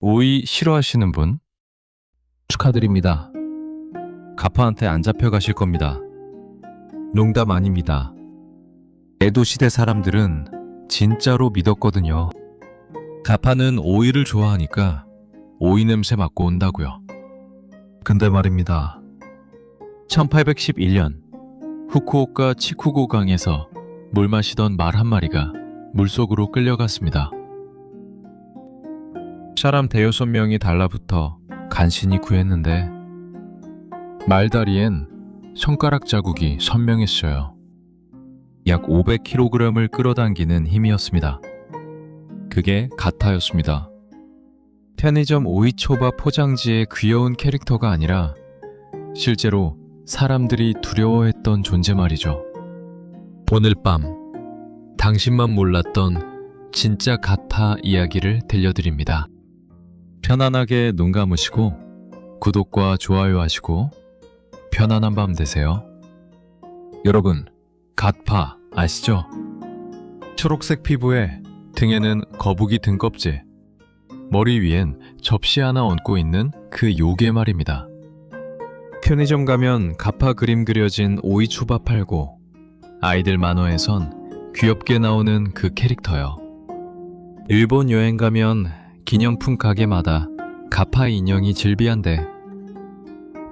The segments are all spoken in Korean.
오이 싫어하시는 분? 축하드립니다. 가파한테 안 잡혀가실 겁니다. 농담 아닙니다. 에도 시대 사람들은 진짜로 믿었거든요. 가파는 오이를 좋아하니까 오이 냄새 맡고 온다고요. 근데 말입니다. 1811년 후쿠오카 치쿠고강에서 물 마시던 말 한 마리가 물속으로 끌려갔습니다. 사람 대여섯 명이 달라붙어 간신히 구했는데 말다리엔 손가락 자국이 선명했어요. 약 500kg을 끌어당기는 힘이었습니다. 그게 가타였습니다. 편의점 오이초밥 포장지의 귀여운 캐릭터가 아니라 실제로 사람들이 두려워했던 존재 말이죠. 오늘 밤 당신만 몰랐던 진짜 가타 이야기를 들려드립니다. 편안하게 눈 감으시고 구독과 좋아요 하시고 편안한 밤 되세요. 여러분, 갓파 아시죠? 초록색 피부에 등에는 거북이 등껍질, 머리 위엔 접시 하나 얹고 있는 그 요괴 말입니다. 편의점 가면 가파 그림 그려진 오이초밥 팔고 아이들 만화에선 귀엽게 나오는 그 캐릭터요. 일본 여행 가면 기념품 가게마다 가파 인형이 즐비한데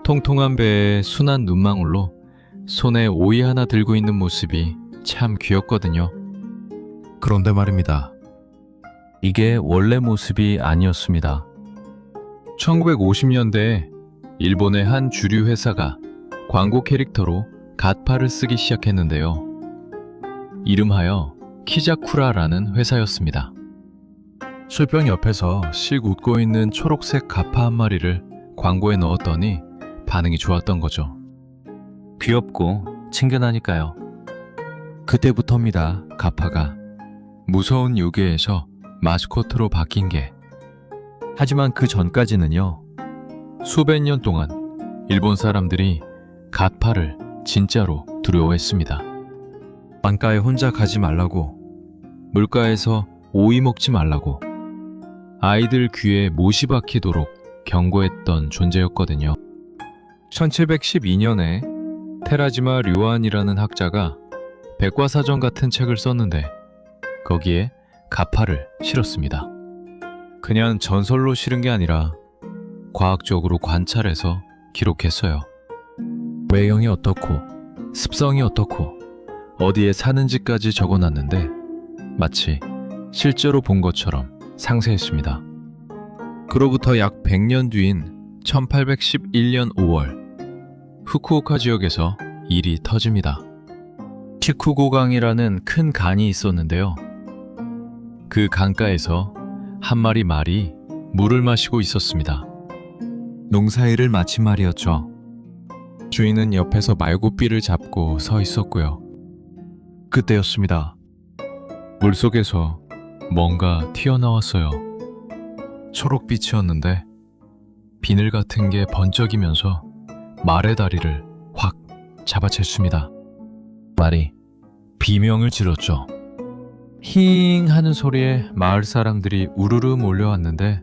통통한 배에 순한 눈망울로 손에 오이 하나 들고 있는 모습이 참 귀엽거든요. 그런데 말입니다. 이게 원래 모습이 아니었습니다. 1950년대에 일본의 한 주류 회사가 광고 캐릭터로 갓파를 쓰기 시작했는데요. 이름하여 키자쿠라라는 회사였습니다. 술병 옆에서 씩 웃고 있는 초록색 가파 한 마리를 광고에 넣었더니 반응이 좋았던 거죠. 귀엽고 친근하니까요. 그때부터입니다. 가파가 무서운 요괴에서 마스코트로 바뀐 게. 하지만 그 전까지는요. 수백 년 동안 일본 사람들이 갓파를 진짜로 두려워했습니다. 강가에 혼자 가지 말라고, 물가에서 오이 먹지 말라고, 아이들 귀에 못이 박히도록 경고했던 존재였거든요. 1712년에 테라지마 류안이라는 학자가 백과사전 같은 책을 썼는데 거기에 가파를 실었습니다. 그냥 전설로 실은 게 아니라 과학적으로 관찰해서 기록했어요. 외형이 어떻고 습성이 어떻고 어디에 사는지까지 적어놨는데 마치 실제로 본 것처럼 상세했습니다. 그로부터 약 100년 뒤인 1811년 5월 후쿠오카 지역에서 일이 터집니다. 치쿠고강이라는 큰 간이 있었는데요. 그 강가에서 한 마리 말이 물을 마시고 있었습니다. 농사일을 마친 말이었죠. 주인은 옆에서 말고삐를 잡고 서 있었고요. 그때였습니다. 물속에서 뭔가 튀어나왔어요. 초록빛이었는데 비늘 같은 게 번쩍이면서 말의 다리를 확 잡아챘습니다. 말이 비명을 질렀죠. 힝 하는 소리에 마을 사람들이 우르르 몰려왔는데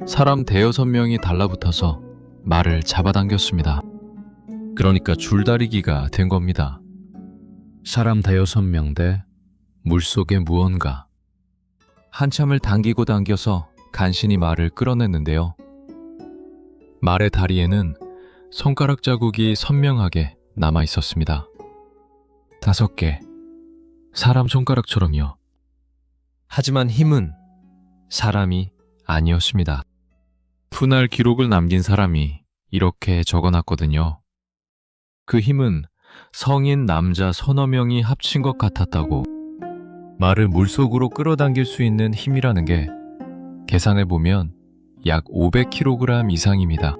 사람 대여섯 명이 달라붙어서 말을 잡아당겼습니다. 그러니까 줄다리기가 된 겁니다. 사람 대여섯 명 대 물속의 무언가. 한참을 당기고 당겨서 간신히 말을 끌어냈는데요. 말의 다리에는 손가락 자국이 선명하게 남아 있었습니다. 5개. 사람 손가락처럼요. 하지만 힘은 사람이 아니었습니다. 훗날 기록을 남긴 사람이 이렇게 적어놨거든요. 그 힘은 성인 남자 서너 명이 합친 것 같았다고. 말을 물속으로 끌어당길 수 있는 힘이라는 게 계산해보면 약 500kg 이상입니다.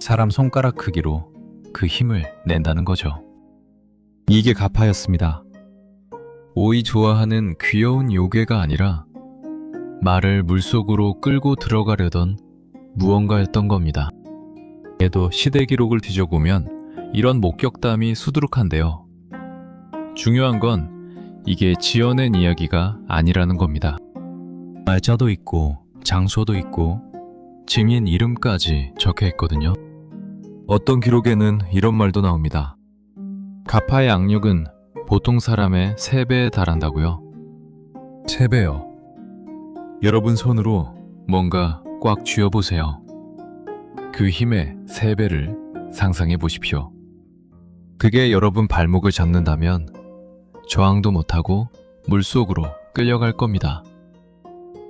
사람 손가락 크기로 그 힘을 낸다는 거죠. 이게 가파였습니다. 오이 좋아하는 귀여운 요괴가 아니라 말을 물속으로 끌고 들어가려던 무언가였던 겁니다. 얘도 시대 기록을 뒤져보면 이런 목격담이 수두룩한데요. 중요한 건 이게 지어낸 이야기가 아니라는 겁니다. 말자도 있고 장소도 있고 증인 이름까지 적혀 있거든요. 어떤 기록에는 이런 말도 나옵니다. 가파의 악력은 보통 사람의 3배에 달한다고요. 3배요. 여러분 손으로 뭔가 꽉 쥐어보세요. 그 힘의 3배를 상상해 보십시오. 그게 여러분 발목을 잡는다면 저항도 못하고 물속으로 끌려갈 겁니다.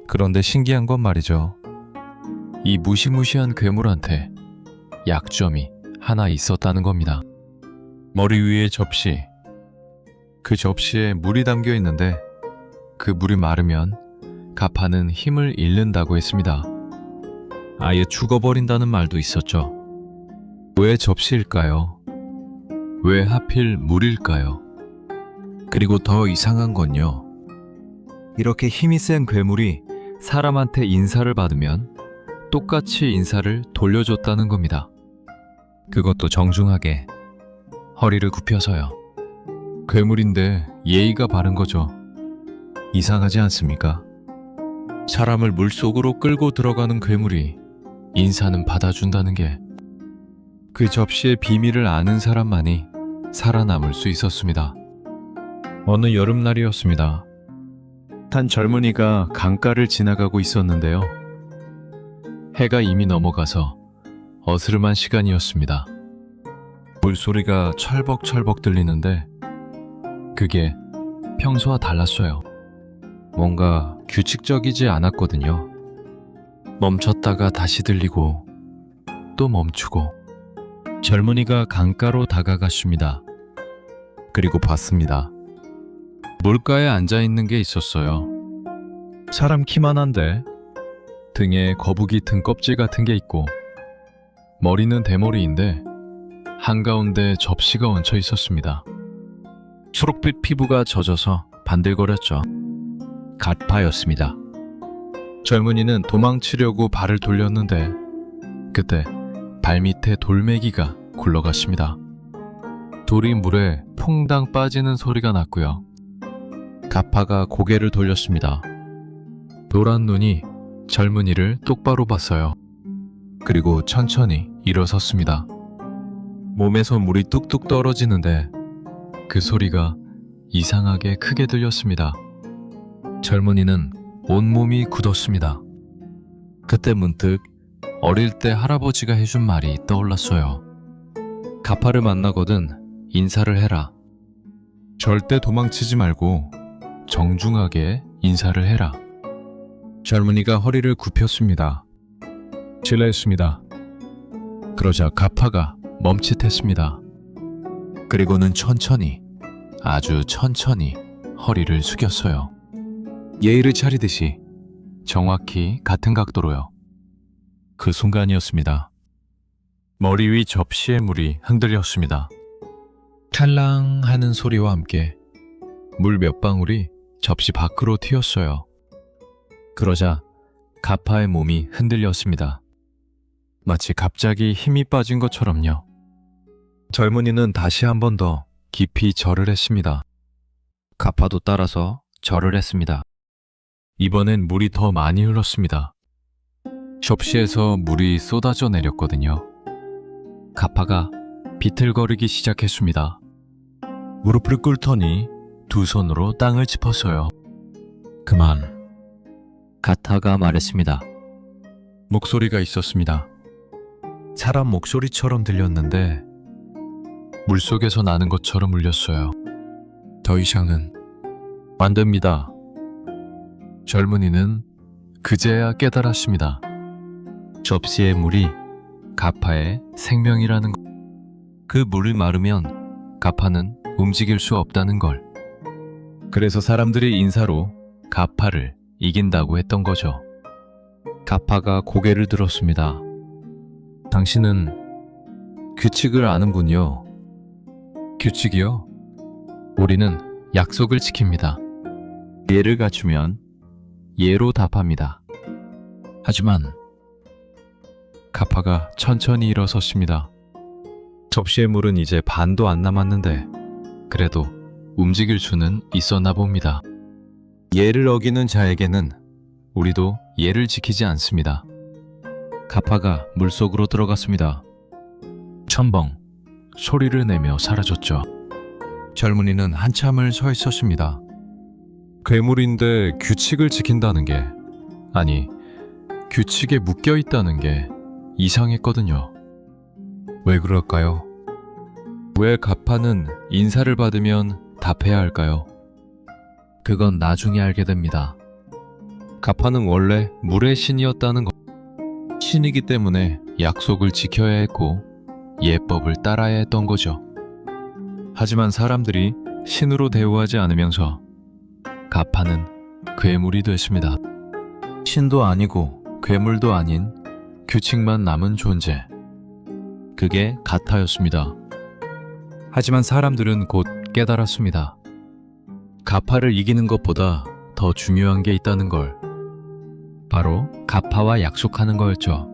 그런데 신기한 건 말이죠. 이 무시무시한 괴물한테 약점이 하나 있었다는 겁니다. 머리 위에 접시. 그 접시에 물이 담겨 있는데 그 물이 마르면 가파는 힘을 잃는다고 했습니다. 아예 죽어버린다는 말도 있었죠. 왜 접시일까요? 왜 하필 물일까요? 그리고 더 이상한 건요. 이렇게 힘이 센 괴물이 사람한테 인사를 받으면 똑같이 인사를 돌려줬다는 겁니다. 그것도 정중하게 허리를 굽혀서요. 괴물인데 예의가 바른 거죠. 이상하지 않습니까? 사람을 물속으로 끌고 들어가는 괴물이 인사는 받아준다는 게 그 접시의 비밀을 아는 사람만이 살아남을 수 있었습니다. 어느 여름날이었습니다. 한 젊은이가 강가를 지나가고 있었는데요. 해가 이미 넘어가서 어스름한 시간이었습니다. 물소리가 철벅철벅 들리는데 그게 평소와 달랐어요. 뭔가 규칙적이지 않았거든요. 멈췄다가 다시 들리고 또 멈추고. 젊은이가 강가로 다가갔습니다. 그리고 봤습니다. 물가에 앉아있는 게 있었어요. 사람 키만한데 등에 거북이 등껍질 같은 게 있고 머리는 대머리인데 한가운데 접시가 얹혀 있었습니다. 초록빛 피부가 젖어서 반들거렸죠. 가파였습니다. 젊은이는 도망치려고 발을 돌렸는데 그때 발밑에 돌멩이가 굴러갔습니다. 돌이 물에 퐁당 빠지는 소리가 났고요. 가파가 고개를 돌렸습니다. 노란 눈이 젊은이를 똑바로 봤어요. 그리고 천천히 일어섰습니다. 몸에서 물이 뚝뚝 떨어지는데 그 소리가 이상하게 크게 들렸습니다. 젊은이는 온몸이 굳었습니다. 그때 문득 어릴 때 할아버지가 해준 말이 떠올랐어요. 가파를 만나거든 인사를 해라. 절대 도망치지 말고 정중하게 인사를 해라. 젊은이가 허리를 굽혔습니다. 실례했습니다. 그러자 가파가 멈칫했습니다. 그리고는 천천히, 아주 천천히 허리를 숙였어요. 예의를 차리듯이 정확히 같은 각도로요. 그 순간이었습니다. 머리 위 접시의 물이 흔들렸습니다. 탈랑 하는 소리와 함께 물 몇 방울이 접시 밖으로 튀었어요. 그러자 가파의 몸이 흔들렸습니다. 마치 갑자기 힘이 빠진 것처럼요. 젊은이는 다시 한 번 더 깊이 절을 했습니다. 가파도 따라서 절을 했습니다. 이번엔 물이 더 많이 흘렀습니다. 접시에서 물이 쏟아져 내렸거든요. 가파가 비틀거리기 시작했습니다. 무릎을 꿇더니 두 손으로 땅을 짚었어요. 그만. 가타가 말했습니다. 목소리가 있었습니다. 사람 목소리처럼 들렸는데 물속에서 나는 것처럼 울렸어요. 더 이상은 안 됩니다. 젊은이는 그제야 깨달았습니다. 접시의 물이 가파의 생명이라는 것. 그 물을 마르면 가파는 움직일 수 없다는 걸. 그래서 사람들이 인사로 가파를 이긴다고 했던 거죠. 가파가 고개를 들었습니다. 당신은 규칙을 아는군요. 규칙이요? 우리는 약속을 지킵니다. 예를 갖추면 예로 답합니다. 하지만 가파가 천천히 일어섰습니다. 접시의 물은 이제 반도 안 남았는데 그래도 움직일 수는 있었나 봅니다. 예를 어기는 자에게는 우리도 예를 지키지 않습니다. 가파가 물속으로 들어갔습니다. 첨벙 소리를 내며 사라졌죠. 젊은이는 한참을 서 있었습니다. 괴물인데 규칙을 지킨다는 게, 아니, 규칙에 묶여 있다는 게 이상했거든요. 왜 그럴까요? 왜 가파는 인사를 받으면 답해야 할까요? 그건 나중에 알게 됩니다. 가파는 원래 물의 신이었다는 것. 신이기 때문에 약속을 지켜야 했고 예법을 따라야 했던 거죠. 하지만 사람들이 신으로 대우하지 않으면서 가파는 괴물이 됐습니다. 신도 아니고 괴물도 아닌 규칙만 남은 존재. 그게 가타였습니다. 하지만 사람들은 곧 깨달았습니다. 가파를 이기는 것보다 더 중요한 게 있다는 걸. 바로 가파와 약속하는 거였죠.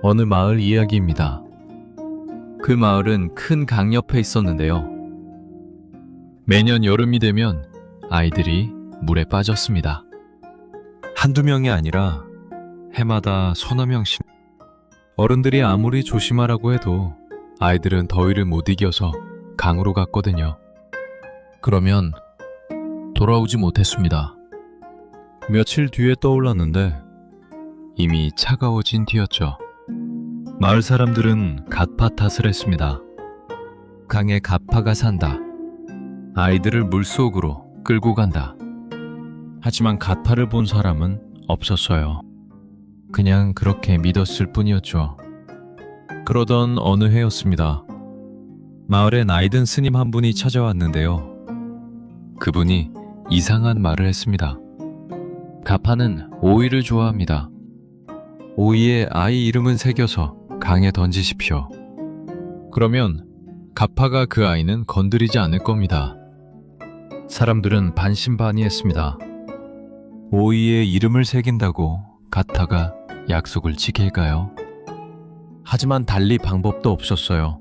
어느 마을 이야기입니다. 그 마을은 큰 강 옆에 있었는데요. 매년 여름이 되면 아이들이 물에 빠졌습니다. 한두 명이 아니라 해마다 서너 명씩. 어른들이 아무리 조심하라고 해도 아이들은 더위를 못 이겨서 강으로 갔거든요. 그러면 돌아오지 못했습니다. 며칠 뒤에 떠올랐는데 이미 차가워진 뒤였죠. 마을 사람들은 가파 탓을 했습니다. 강에 가파가 산다. 아이들을 물속으로 끌고 간다. 하지만 가파를 본 사람은 없었어요. 그냥 그렇게 믿었을 뿐이었죠. 그러던 어느 해였습니다. 마을에 나이든 스님 한 분이 찾아왔는데요. 그분이 이상한 말을 했습니다. 가파는 오이를 좋아합니다. 오이에 아이 이름은 새겨서 강에 던지십시오. 그러면 가파가 그 아이는 건드리지 않을 겁니다. 사람들은 반신반의했습니다. 오이에 이름을 새긴다고 가타가 약속을 지킬까요? 하지만 달리 방법도 없었어요.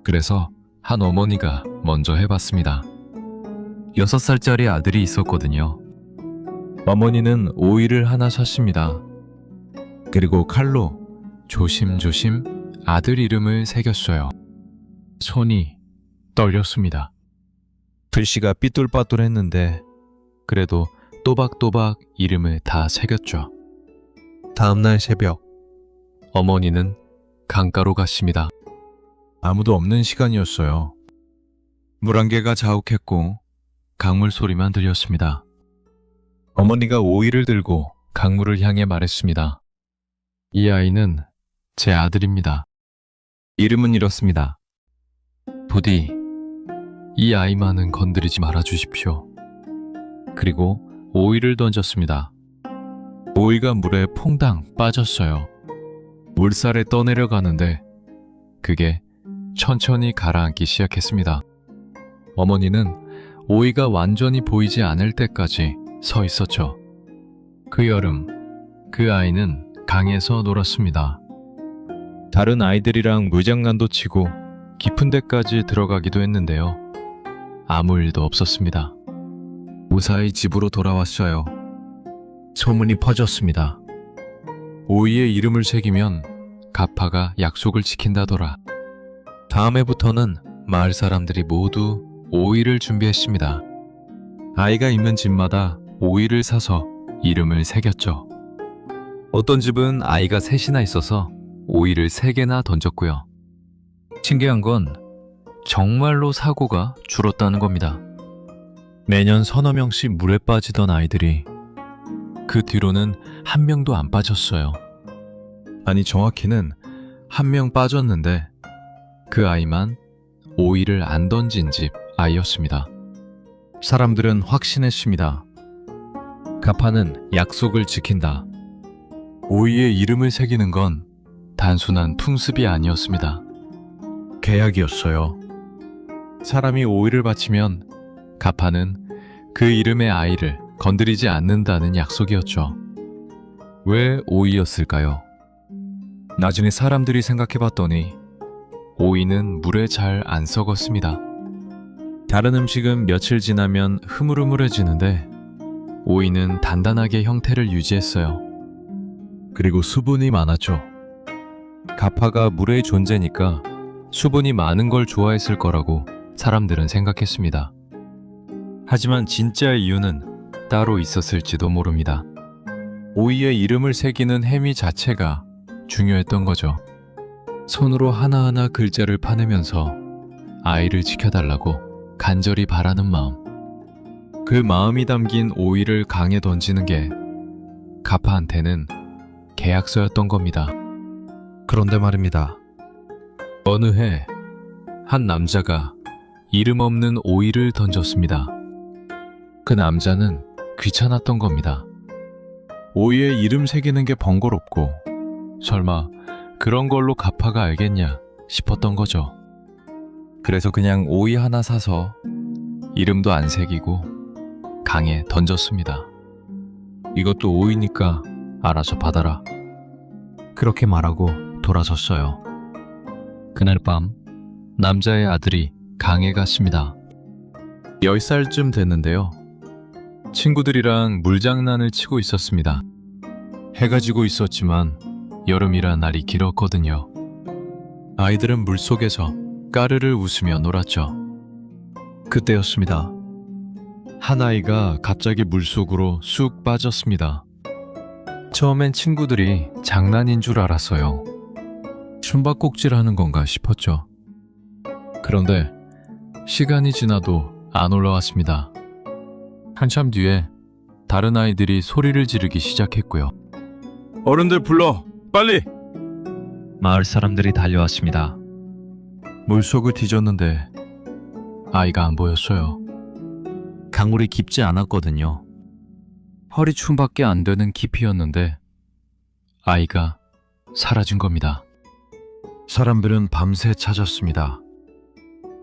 그래서 한 어머니가 먼저 해봤습니다. 6살짜리 아들이 있었거든요. 어머니는 오이를 하나 샀습니다. 그리고 칼로 조심조심 아들 이름을 새겼어요. 손이 떨렸습니다. 글씨가 삐뚤빠뚤했는데 그래도 또박또박 이름을 다 새겼죠. 다음날 새벽, 어머니는 강가로 갔습니다. 아무도 없는 시간이었어요. 물 한 개가 자욱했고 강물 소리만 들렸습니다. 어머니가 오이를 들고 강물을 향해 말했습니다. 이 아이는 제 아들입니다. 이름은 이렇습니다. 부디 이 아이만은 건드리지 말아 주십시오. 그리고 오이를 던졌습니다. 오이가 물에 퐁당 빠졌어요. 물살에 떠내려가는데 그게 천천히 가라앉기 시작했습니다. 어머니는 오이가 완전히 보이지 않을 때까지 서 있었죠. 그 여름, 그 아이는 강에서 놀았습니다. 다른 아이들이랑 물장난도 치고 깊은 데까지 들어가기도 했는데요. 아무 일도 없었습니다. 무사히 집으로 돌아왔어요. 소문이 퍼졌습니다. 오이에 이름을 새기면 가파가 약속을 지킨다더라. 다음 해부터는 마을 사람들이 모두 오이를 준비했습니다. 아이가 있는 집마다 오이를 사서 이름을 새겼죠. 어떤 집은 아이가 셋이나 있어서 오이를 3개나 던졌고요. 신기한 건 정말로 사고가 줄었다는 겁니다. 매년 서너 명씩 물에 빠지던 아이들이 그 뒤로는 한 명도 안 빠졌어요. 아니, 정확히는 한 명 빠졌는데 그 아이만 오이를 안 던진 집 아이였습니다. 사람들은 확신했습니다. 가파는 약속을 지킨다. 오이에 이름을 새기는 건 단순한 풍습이 아니었습니다. 계약이었어요. 사람이 오이를 바치면 가파는 그 이름의 아이를 건드리지 않는다는 약속이었죠. 왜 오이였을까요? 나중에 사람들이 생각해봤더니 오이는 물에 잘 안 썩었습니다. 다른 음식은 며칠 지나면 흐물흐물해지는데 오이는 단단하게 형태를 유지했어요. 그리고 수분이 많았죠. 가파가 물의 존재니까 수분이 많은 걸 좋아했을 거라고 사람들은 생각했습니다. 하지만 진짜 이유는 따로 있었을지도 모릅니다. 오이의 이름을 새기는 행위 자체가 중요했던 거죠. 손으로 하나하나 글자를 파내면서 아이를 지켜달라고 간절히 바라는 마음. 그 마음이 담긴 오이를 강에 던지는 게 가파한테는 계약서였던 겁니다. 그런데 말입니다. 어느 해 한 남자가 이름 없는 오이를 던졌습니다. 그 남자는 귀찮았던 겁니다. 오이에 이름 새기는 게 번거롭고 설마 그런 걸로 가파가 알겠냐 싶었던 거죠. 그래서 그냥 오이 하나 사서 이름도 안 새기고 강에 던졌습니다. 이것도 오이니까 알아서 받아라. 그렇게 말하고 돌아섰어요. 그날 밤 남자의 아들이 강에 갔습니다. 10살쯤 됐는데요. 친구들이랑 물장난을 치고 있었습니다. 해가 지고 있었지만 여름이라 날이 길었거든요. 아이들은 물속에서 까르르 웃으며 놀았죠. 그때였습니다. 한 아이가 갑자기 물속으로 쑥 빠졌습니다. 처음엔 친구들이 장난인 줄 알았어요. 숨바꼭질하는 건가 싶었죠. 그런데 시간이 지나도 안 올라왔습니다. 한참 뒤에 다른 아이들이 소리를 지르기 시작했고요. 어른들 불러! 빨리! 마을 사람들이 달려왔습니다. 물속을 뒤졌는데 아이가 안 보였어요. 강물이 깊지 않았거든요. 허리춤밖에 안 되는 깊이였는데 아이가 사라진 겁니다. 사람들은 밤새 찾았습니다.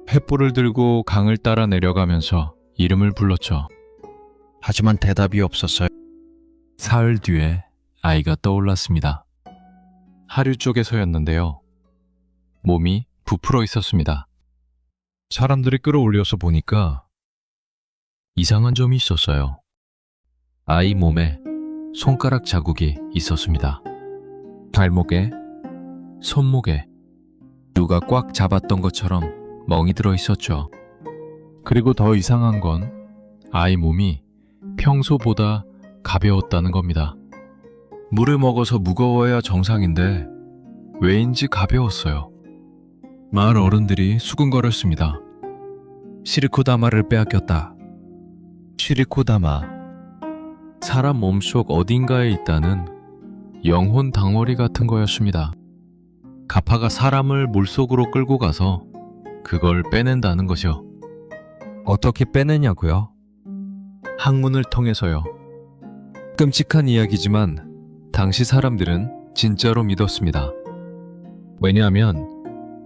횃불을 들고 강을 따라 내려가면서 이름을 불렀죠. 하지만 대답이 없었어요. 사흘 뒤에 아이가 떠올랐습니다. 하류 쪽에서였는데요. 몸이 부풀어 있었습니다. 사람들이 끌어올려서 보니까 이상한 점이 있었어요. 아이 몸에 손가락 자국이 있었습니다. 발목에, 손목에 누가 꽉 잡았던 것처럼 멍이 들어 있었죠. 그리고 더 이상한 건 아이 몸이 평소보다 가벼웠다는 겁니다. 물을 먹어서 무거워야 정상인데 왜인지 가벼웠어요. 마을 어른들이 수근거렸습니다. 시리코다마를 빼앗겼다. 시리코다마. 사람 몸속 어딘가에 있다는 영혼 덩어리 같은 거였습니다. 가파가 사람을 물속으로 끌고 가서 그걸 빼낸다는 것이요. 어떻게 빼내냐고요? 학문을 통해서요. 끔찍한 이야기지만 당시 사람들은 진짜로 믿었습니다. 왜냐하면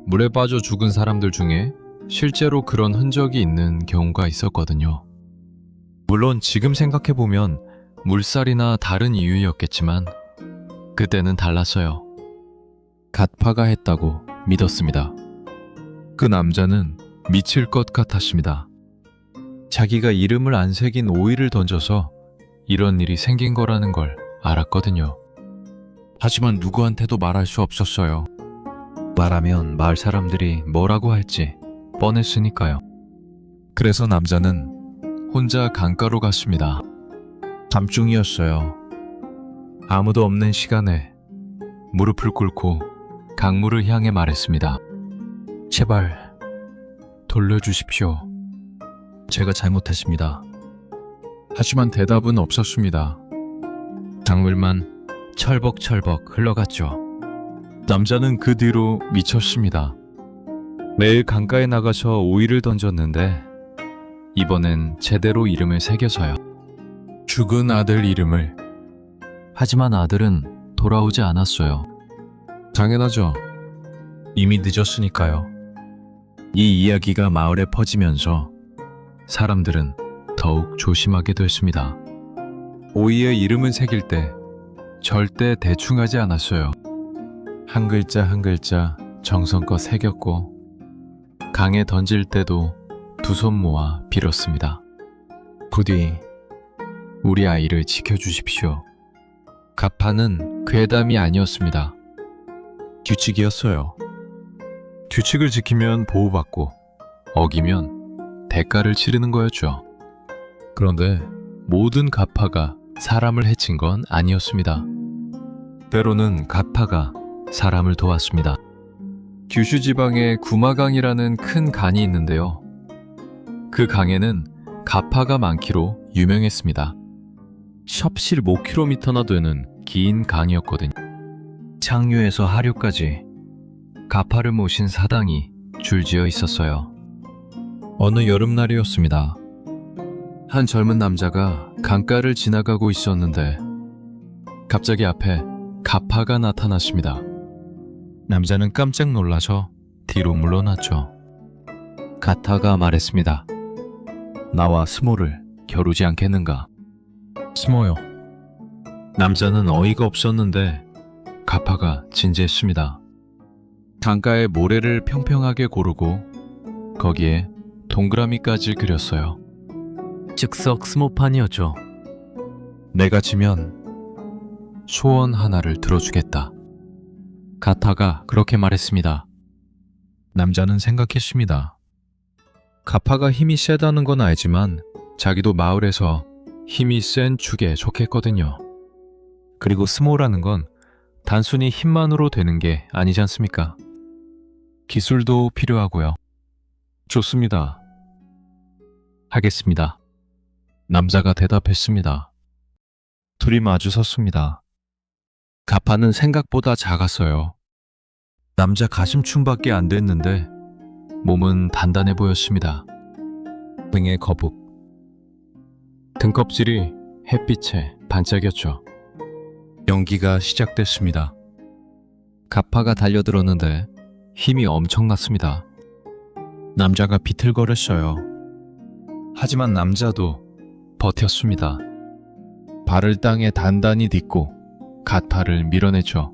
물에 빠져 죽은 사람들 중에 실제로 그런 흔적이 있는 경우가 있었거든요. 물론 지금 생각해보면 물살이나 다른 이유였겠지만 그때는 달랐어요. 가파가 했다고 믿었습니다. 그 남자는 미칠 것 같았습니다. 자기가 이름을 안 새긴 오이를 던져서 이런 일이 생긴 거라는 걸 알았거든요. 하지만 누구한테도 말할 수 없었어요. 말하면 마을 사람들이 뭐라고 할지 뻔했으니까요. 그래서 남자는 혼자 강가로 갔습니다. 밤중이었어요. 아무도 없는 시간에 무릎을 꿇고 강물을 향해 말했습니다. 제발 돌려주십시오. 제가 잘못했습니다. 하지만 대답은 없었습니다. 강물만 철벅철벅 흘러갔죠. 남자는 그 뒤로 미쳤습니다. 매일 강가에 나가서 오이를 던졌는데 이번엔 제대로 이름을 새겨서요. 죽은 아들 이름을. 하지만 아들은 돌아오지 않았어요. 당연하죠. 이미 늦었으니까요. 이 이야기가 마을에 퍼지면서 사람들은 더욱 조심하게 됐습니다. 오이의 이름을 새길 때 절대 대충 하지 않았어요. 한 글자 한 글자 정성껏 새겼고 강에 던질 때도 두 손 모아 빌었습니다. 부디 우리 아이를 지켜주십시오. 가파는 괴담이 아니었습니다. 규칙이었어요. 규칙을 지키면 보호받고 어기면 대가를 치르는 거였죠. 그런데 모든 가파가 사람을 해친 건 아니었습니다. 때로는 가파가 사람을 도왔습니다. 규슈 지방에 구마강이라는 큰 강이 있는데요. 그 강에는 가파가 많기로 유명했습니다. 섭씨 5km나 되는 긴 강이었거든요. 창류에서 하류까지 가파를 모신 사당이 줄지어 있었어요. 어느 여름날이었습니다. 한 젊은 남자가 강가를 지나가고 있었는데 갑자기 앞에 가파가 나타났습니다. 남자는 깜짝 놀라서 뒤로 물러났죠. 가타가 말했습니다. 나와 스모를 겨루지 않겠는가? 스모요. 남자는 어이가 없었는데 가파가 진지했습니다. 강가에 모래를 평평하게 고르고 거기에 동그라미까지 그렸어요. 즉석 스모판이었죠. 내가 지면 소원 하나를 들어주겠다. 가타가 그렇게 말했습니다. 남자는 생각했습니다. 가파가 힘이 세다는 건 알지만 자기도 마을에서 힘이 센 축에 속했거든요. 그리고 스모라는 건 단순히 힘만으로 되는 게 아니지 않습니까? 기술도 필요하고요. 좋습니다. 하겠습니다. 남자가 대답했습니다. 둘이 마주 섰습니다. 가파는 생각보다 작았어요. 남자 가심춤밖에 안 됐는데 몸은 단단해 보였습니다. 등에 거북. 등껍질이 햇빛에 반짝였죠. 연기가 시작됐습니다. 가파가 달려들었는데 힘이 엄청났습니다. 남자가 비틀거렸어요. 하지만 남자도 버텼습니다. 발을 땅에 단단히 딛고 가파를 밀어냈죠.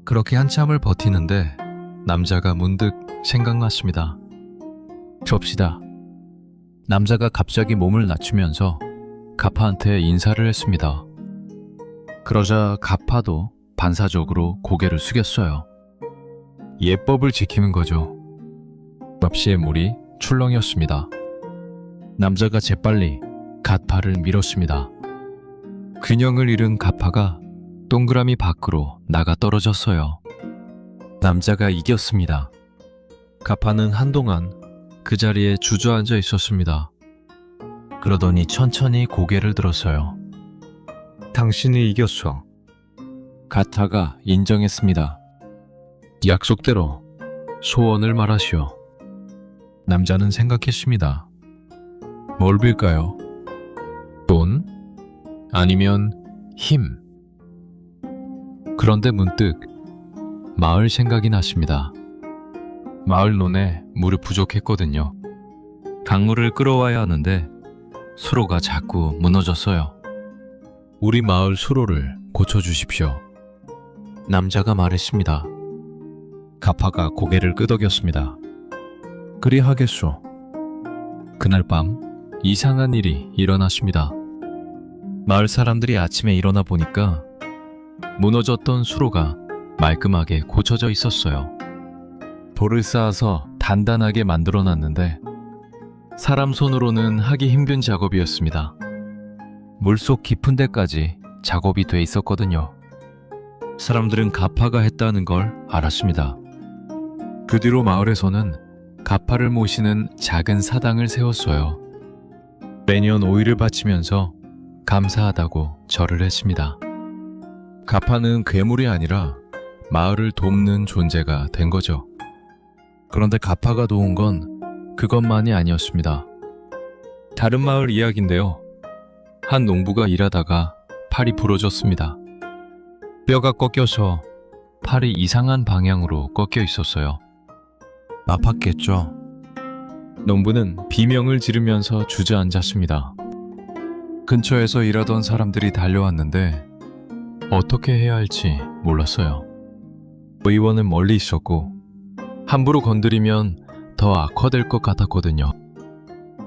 그렇게 한참을 버티는데 남자가 문득 생각났습니다. 좁시다. 남자가 갑자기 몸을 낮추면서 가파한테 인사를 했습니다. 그러자 가파도 반사적으로 고개를 숙였어요. 예법을 지키는 거죠. 납시의 물이 출렁이었습니다. 남자가 재빨리 가파를 밀었습니다. 균형을 잃은 가파가 동그라미 밖으로 나가 떨어졌어요. 남자가 이겼습니다. 가파는 한동안 그 자리에 주저앉아 있었습니다. 그러더니 천천히 고개를 들었어요. 당신이 이겼어. 가타가 인정했습니다. 약속대로 소원을 말하시오. 남자는 생각했습니다. 뭘 빌까요? 돈? 아니면 힘? 그런데 문득 마을 생각이 났습니다. 마을 논에 물이 부족했거든요. 강물을 끌어와야 하는데 수로가 자꾸 무너졌어요. 우리 마을 수로를 고쳐주십시오. 남자가 말했습니다. 가파가 고개를 끄덕였습니다. 그리하겠소. 그날 밤 이상한 일이 일어났습니다. 마을 사람들이 아침에 일어나 보니까 무너졌던 수로가 말끔하게 고쳐져 있었어요. 돌을 쌓아서 단단하게 만들어놨는데 사람 손으로는 하기 힘든 작업이었습니다. 물속 깊은 데까지 작업이 돼 있었거든요. 사람들은 가파가 했다는 걸 알았습니다. 그 뒤로 마을에서는 가파를 모시는 작은 사당을 세웠어요. 매년 오이를 바치면서 감사하다고 절을 했습니다. 가파는 괴물이 아니라 마을을 돕는 존재가 된 거죠. 그런데 가파가 도운 건 그것만이 아니었습니다. 다른 마을 이야기인데요. 한 농부가 일하다가 팔이 부러졌습니다. 뼈가 꺾여서 팔이 이상한 방향으로 꺾여 있었어요. 아팠겠죠. 농부는 비명을 지르면서 주저앉았습니다. 근처에서 일하던 사람들이 달려왔는데 어떻게 해야 할지 몰랐어요. 의원은 멀리 있었고 함부로 건드리면 더 악화될 것 같았거든요.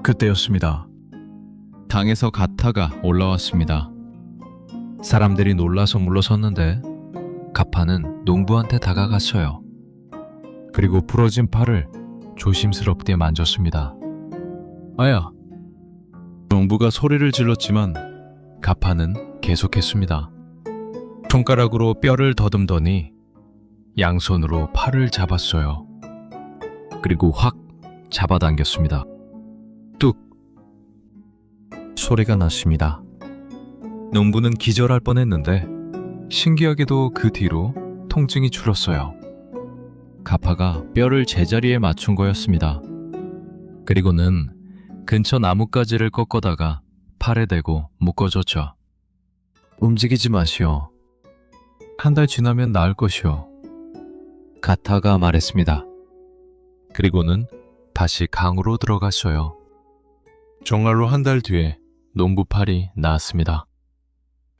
그때였습니다. 당에서 가타가 올라왔습니다. 사람들이 놀라서 물러섰는데 가파는 농부한테 다가갔어요. 그리고 부러진 팔을 조심스럽게 만졌습니다. 아야! 농부가 소리를 질렀지만 가파는 계속했습니다. 손가락으로 뼈를 더듬더니 양손으로 팔을 잡았어요. 그리고 확 잡아당겼습니다. 뚝! 소리가 났습니다. 농부는 기절할 뻔했는데 신기하게도 그 뒤로 통증이 줄었어요. 가파가 뼈를 제자리에 맞춘 거였습니다. 그리고는 근처 나뭇가지를 꺾어다가 팔에 대고 묶어줬죠. 움직이지 마시오. 한 달 지나면 나을 것이오. 가타가 말했습니다. 그리고는 다시 강으로 들어갔어요. 정말로 한 달 뒤에 농부 팔이 나았습니다.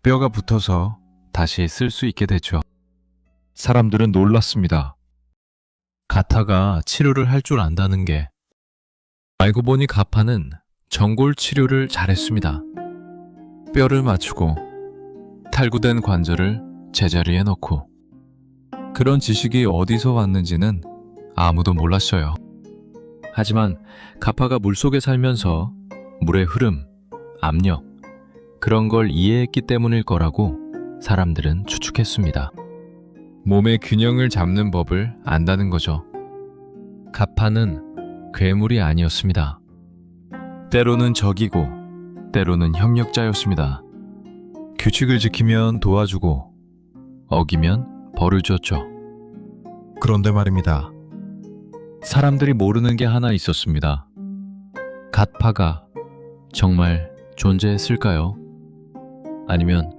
뼈가 붙어서 다시 쓸 수 있게 됐죠. 사람들은 놀랐습니다. 가타가 치료를 할 줄 안다는 게. 알고 보니 가파는 전골 치료를 잘했습니다. 뼈를 맞추고 탈구된 관절을 제자리에 놓고. 그런 지식이 어디서 왔는지는 아무도 몰랐어요. 하지만 가파가 물속에 살면서 물의 흐름, 압력, 그런 걸 이해했기 때문일 거라고 사람들은 추측했습니다. 몸의 균형을 잡는 법을 안다는 거죠. 가파는 괴물이 아니었습니다. 때로는 적이고 때로는 협력자였습니다. 규칙을 지키면 도와주고 어기면 벌을 줬죠. 그런데 말입니다. 사람들이 모르는 게 하나 있었습니다. 가파가 정말 존재했을까요? 아니면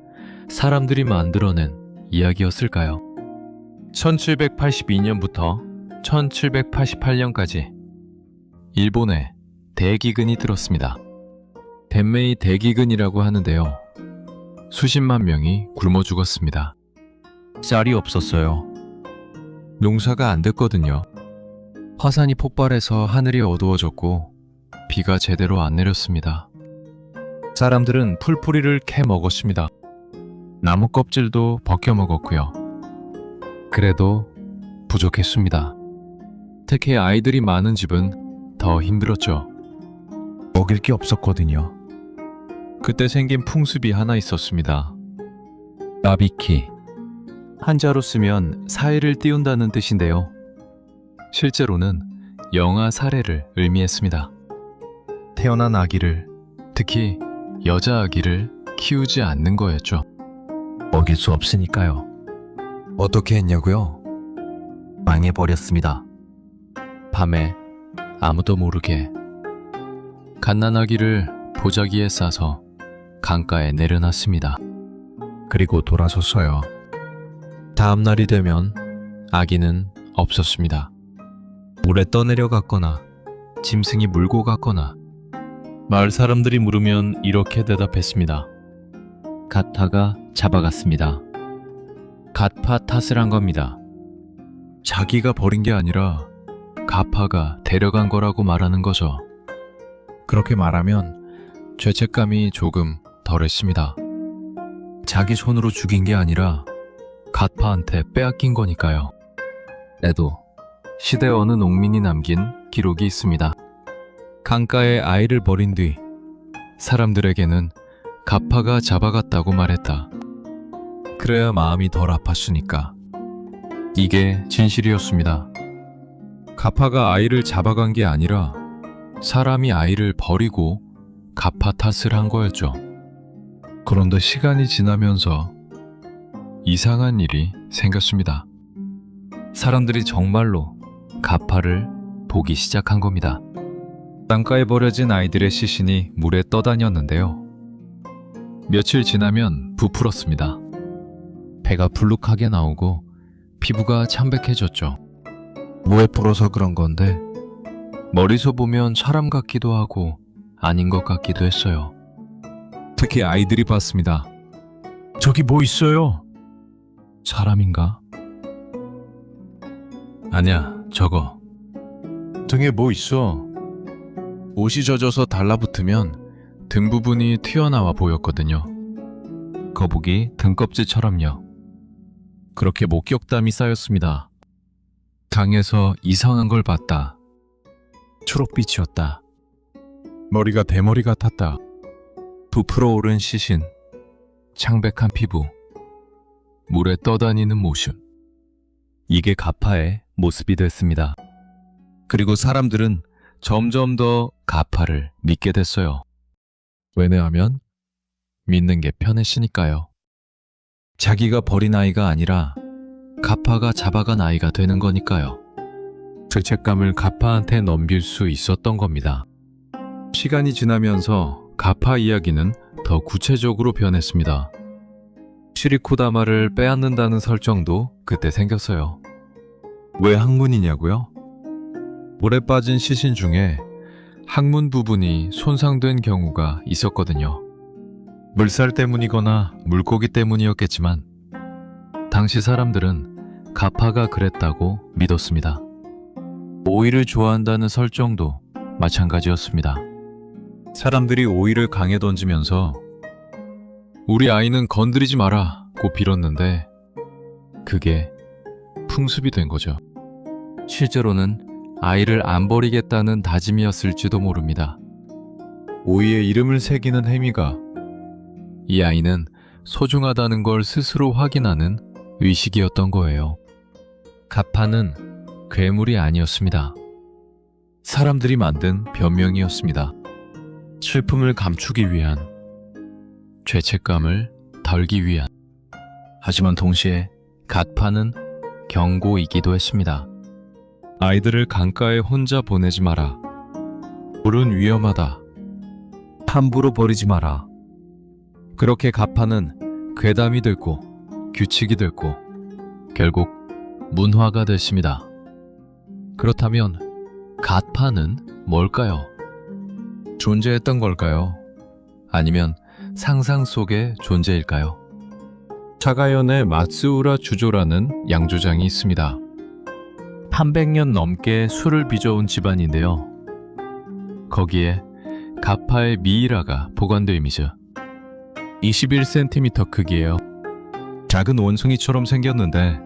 사람들이 만들어낸 이야기였을까요? 1782년부터 1788년까지 일본에 대기근이 들었습니다. 덴메이 대기근이라고 하는데요. 수십만 명이 굶어 죽었습니다. 쌀이 없었어요. 농사가 안 됐거든요. 화산이 폭발해서 하늘이 어두워졌고 비가 제대로 안 내렸습니다. 사람들은 풀뿌리를 캐 먹었습니다. 나무 껍질도 벗겨 먹었고요. 그래도 부족했습니다. 특히 아이들이 많은 집은 더 힘들었죠. 먹일 게 없었거든요. 그때 생긴 풍습이 하나 있었습니다. 나비키. 한자로 쓰면 사이를 띄운다는 뜻인데요. 실제로는 영아 사례를 의미했습니다. 태어난 아기를, 특히 여자 아기를 키우지 않는 거였죠. 먹일 수 없으니까요. 어떻게 했냐고요? 망해버렸습니다. 밤에 아무도 모르게 갓난아기를 보자기에 싸서 강가에 내려놨습니다. 그리고 돌아섰어요. 다음 날이 되면 아기는 없었습니다. 물에 떠내려갔거나 짐승이 물고 갔거나. 마을 사람들이 물으면 이렇게 대답했습니다. 가타가 잡아갔습니다. 갓파 탓을 한 겁니다. 자기가 버린 게 아니라 가파가 데려간 거라고 말하는 거죠. 그렇게 말하면 죄책감이 조금 덜했습니다. 자기 손으로 죽인 게 아니라 가파한테 빼앗긴 거니까요. 때도 시대 어느 농민이 남긴 기록이 있습니다. 강가에 아이를 버린 뒤 사람들에게는 가파가 잡아갔다고 말했다. 그래야 마음이 덜 아팠으니까. 이게 진실이었습니다. 가파가 아이를 잡아간 게 아니라 사람이 아이를 버리고 가파 탓을 한 거였죠. 그런데 시간이 지나면서 이상한 일이 생겼습니다. 사람들이 정말로 가파를 보기 시작한 겁니다. 땅가에 버려진 아이들의 시신이 물에 떠다녔는데요. 며칠 지나면 부풀었습니다. 배가 불룩하게 나오고 피부가 창백해졌죠. 뭐에 불어서 그런 건데 머리서 보면 사람 같기도 하고 아닌 것 같기도 했어요. 특히 아이들이 봤습니다. 저기 뭐 있어요? 사람인가? 아니야, 저거. 등에 뭐 있어? 옷이 젖어서 달라붙으면 등 부분이 튀어나와 보였거든요. 거북이 등껍질처럼요. 그렇게 목격담이 쌓였습니다. 강에서 이상한 걸 봤다. 초록빛이었다. 머리가 대머리 같았다. 부풀어 오른 시신, 창백한 피부, 물에 떠다니는 모습. 이게 가파의 모습이 됐습니다. 그리고 사람들은 점점 더 가파를 믿게 됐어요. 왜냐하면 믿는 게 편해지니까요. 자기가 버린 아이가 아니라 가파가 잡아간 아이가 되는 거니까요. 죄책감을 가파한테 넘길 수 있었던 겁니다. 시간이 지나면서 가파 이야기는 더 구체적으로 변했습니다. 시리코다마를 빼앗는다는 설정도 그때 생겼어요. 왜 항문이냐고요? 물에 빠진 시신 중에 항문 부분이 손상된 경우가 있었거든요. 물살 때문이거나 물고기 때문이었겠지만 당시 사람들은 가파가 그랬다고 믿었습니다. 오이를 좋아한다는 설정도 마찬가지였습니다. 사람들이 오이를 강에 던지면서 우리 아이는 건드리지 마라고 빌었는데 그게 풍습이 된 거죠. 실제로는 아이를 안 버리겠다는 다짐이었을지도 모릅니다. 오이에 이름을 새기는 행위가 이 아이는 소중하다는 걸 스스로 확인하는 의식이었던 거예요. 가파는 괴물이 아니었습니다. 사람들이 만든 변명이었습니다. 슬픔을 감추기 위한, 죄책감을 덜기 위한. 하지만 동시에 가파는 경고이기도 했습니다. 아이들을 강가에 혼자 보내지 마라. 물은 위험하다. 함부로 버리지 마라. 그렇게 가파는 괴담이 됐고 규칙이 됐고 결국 문화가 됐습니다. 그렇다면 가파는 뭘까요? 존재했던 걸까요? 아니면 상상 속의 존재일까요? 차가현의 마츠우라 주조라는 양조장이 있습니다. 300년 넘게 술을 빚어온 집안인데요. 거기에 가파의 미이라가 보관되어 있죠. 21cm 크기예요. 작은 원숭이처럼 생겼는데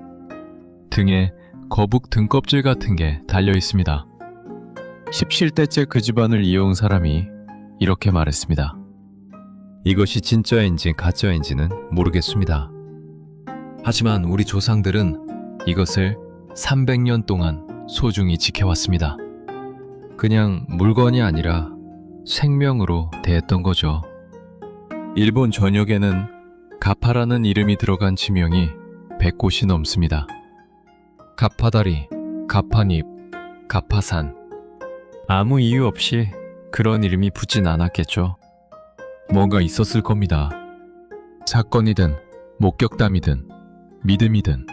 등에 거북 등껍질 같은 게 달려 있습니다. 17대째 그 집안을 이어온 사람이 이렇게 말했습니다. 이것이 진짜인지 가짜인지는 모르겠습니다. 하지만 우리 조상들은 이것을 300년 동안 소중히 지켜왔습니다. 그냥 물건이 아니라 생명으로 대했던 거죠. 일본 전역에는 가파라는 이름이 들어간 지명이 100곳이 넘습니다. 가파다리, 가파잎, 가파산. 아무 이유 없이 그런 이름이 붙진 않았겠죠. 뭔가 있었을 겁니다. 사건이든 목격담이든 믿음이든.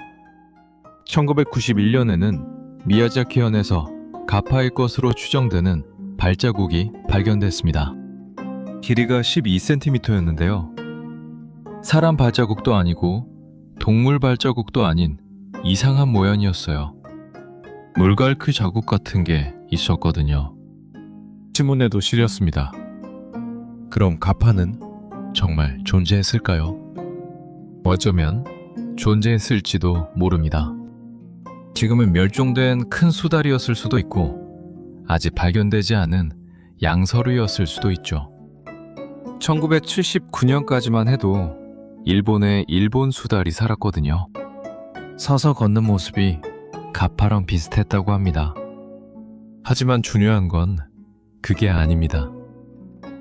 1991년에는 미야자키현에서 가파의 것으로 추정되는 발자국이 발견됐습니다. 길이가 12cm였는데요. 사람 발자국도 아니고 동물 발자국도 아닌 이상한 모양이었어요. 물갈퀴 자국 같은 게 있었거든요. 지문에도 실렸습니다. 그럼 가파는 정말 존재했을까요? 어쩌면 존재했을지도 모릅니다. 지금은 멸종된 큰 수달이었을 수도 있고 아직 발견되지 않은 양서류였을 수도 있죠. 1979년까지만 해도 일본에 일본 수달이 살았거든요. 서서 걷는 모습이 가파랑 비슷했다고 합니다. 하지만 중요한 건 그게 아닙니다.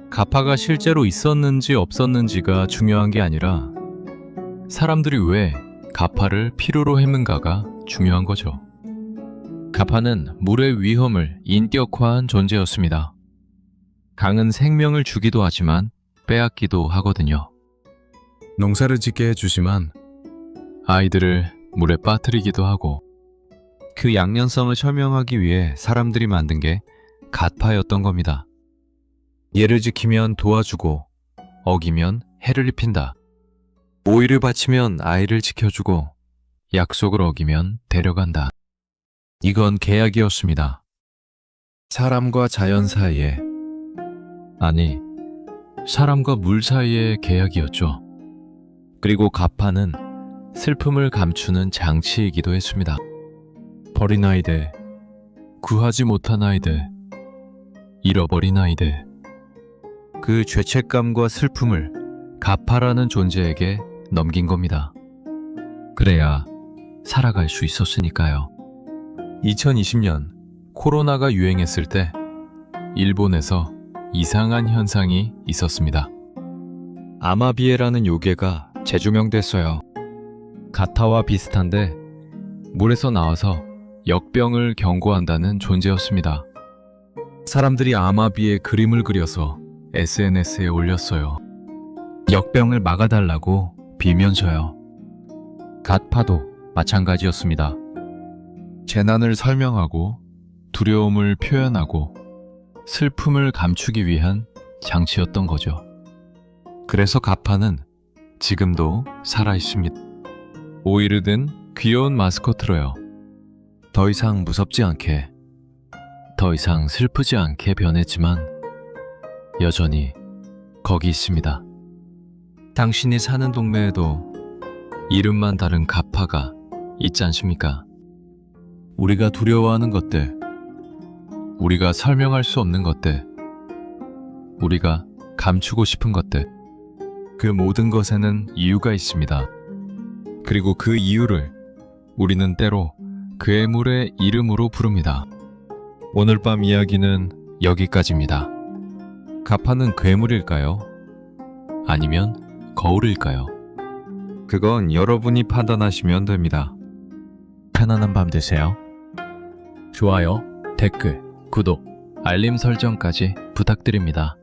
가파가 실제로 있었는지 없었는지가 중요한 게 아니라 사람들이 왜 가파를 필요로 했는가가 중요한 거죠. 가파는 물의 위험을 인격화한 존재였습니다. 강은 생명을 주기도 하지만 빼앗기도 하거든요. 농사를 짓게 해주지만 아이들을 물에 빠뜨리기도 하고 그 양면성을 설명하기 위해 사람들이 만든 게 가파였던 겁니다. 예를 지키면 도와주고 어기면 해를 입힌다. 오이를 바치면 아이를 지켜주고 약속을 어기면 데려간다. 이건 계약이었습니다. 사람과 자연 사이에, 아니 사람과 물 사이의 계약이었죠. 그리고 가파는 슬픔을 감추는 장치이기도 했습니다. 버린 아이들, 구하지 못한 아이들, 잃어버린 아이들. 그 죄책감과 슬픔을 가파라는 존재에게 넘긴 겁니다. 그래야 살아갈 수 있었으니까요. 2020년 코로나가 유행했을 때 일본에서 이상한 현상이 있었습니다. 아마비에라는 요괴가 재조명됐어요. 가타와 비슷한데 물에서 나와서 역병을 경고한다는 존재였습니다. 사람들이 아마비의 그림을 그려서 SNS에 올렸어요. 역병을 막아달라고 빌면서요. 갓파도 마찬가지였습니다. 재난을 설명하고 두려움을 표현하고 슬픔을 감추기 위한 장치였던 거죠. 그래서 가파는 지금도 살아있습니다. 오일을 든 귀여운 마스코트로요. 더 이상 무섭지 않게, 더 이상 슬프지 않게 변했지만 여전히 거기 있습니다. 당신이 사는 동네에도 이름만 다른 가파가 있지 않습니까? 우리가 두려워하는 것들, 우리가 설명할 수 없는 것들, 우리가 감추고 싶은 것들, 그 모든 것에는 이유가 있습니다. 그리고 그 이유를 우리는 때로 괴물의 이름으로 부릅니다. 오늘 밤 이야기는 여기까지입니다. 가파는 괴물일까요? 아니면 거울일까요? 그건 여러분이 판단하시면 됩니다. 편안한 밤 되세요. 좋아요, 댓글, 구독, 알림 설정까지 부탁드립니다.